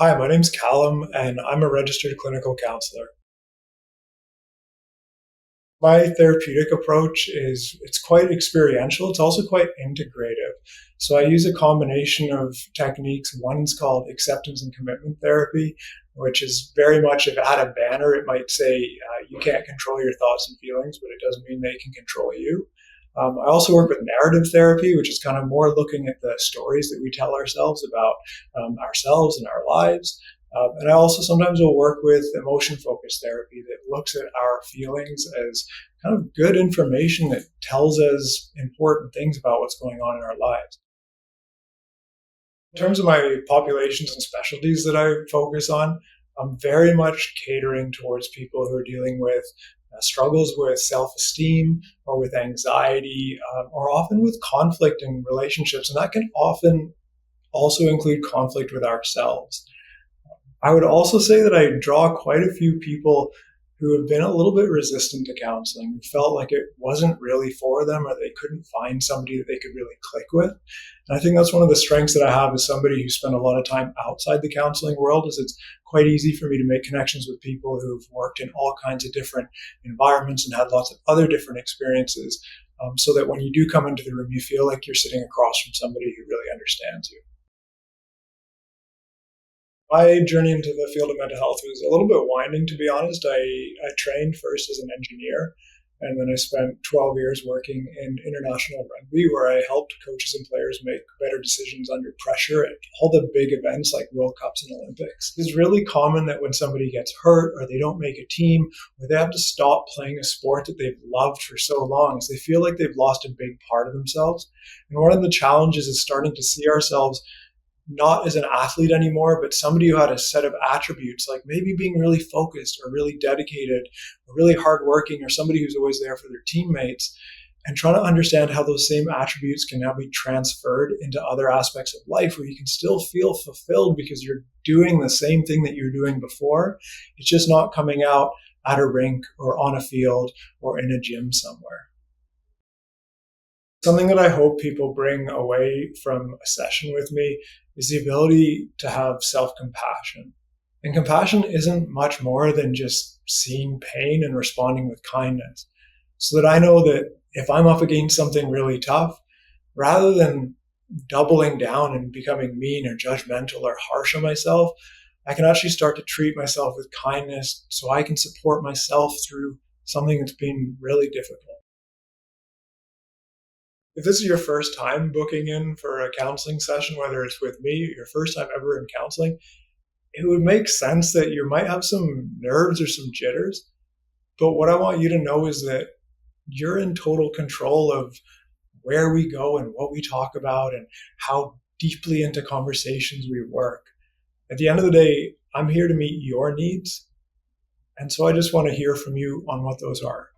Hi, my name's Calum, and I'm a registered clinical counselor. My therapeutic approach is it's quite experiential. It's also quite integrative. So I use a combination of techniques. One's called acceptance and commitment therapy, which is very much if at a banner it might say you can't control your thoughts and feelings, but it doesn't mean they can control you. I also work with narrative therapy, which is kind of more looking at the stories that we tell ourselves about ourselves and our lives. And I also sometimes will work with emotion focused therapy that looks at our feelings as kind of good information that tells us important things about what's going on in our lives. In terms of my populations and specialties that I focus on, I'm very much catering towards people who are dealing with struggles with self esteem or with anxiety or often with conflict in relationships. And that can often also include conflict with ourselves. I would also say that I draw quite a few people who have been a little bit resistant to counseling, who felt like it wasn't really for them or they couldn't find somebody that they could really click with. And I think that's one of the strengths that I have as somebody who spent a lot of time outside the counseling world is it's quite easy for me to make connections with people who've worked in all kinds of different environments and had lots of other different experiences, so that when you do come into the room, you feel like you're sitting across from somebody who really understands you. My journey into the field of mental health was a little bit winding, to be honest. I trained first as an engineer, and then I spent 12 years working in international rugby, where I helped coaches and players make better decisions under pressure at all the big events like World Cups and Olympics. It's really common that when somebody gets hurt or they don't make a team or they have to stop playing a sport that they've loved for so long, is they feel like they've lost a big part of themselves. And one of the challenges is starting to see ourselves not as an athlete anymore, but somebody who had a set of attributes, like maybe being really focused or really dedicated or really hardworking, or somebody who's always there for their teammates, and trying to understand how those same attributes can now be transferred into other aspects of life where you can still feel fulfilled because you're doing the same thing that you were doing before. It's just not coming out at a rink or on a field or in a gym somewhere. Something that I hope people bring away from a session with me is the ability to have self compassion. And compassion isn't much more than just seeing pain and responding with kindness. So that I know that if I'm up against something really tough, rather than doubling down and becoming mean or judgmental or harsh on myself, I can actually start to treat myself with kindness so I can support myself through something that's been really difficult. If this is your first time booking in for a counseling session, whether it's with me or your first time ever in counseling, it would make sense that you might have some nerves or some jitters. But what I want you to know is that you're in total control of where we go and what we talk about and how deeply into conversations we work. At the end of the day, I'm here to meet your needs. And so I just want to hear from you on what those are.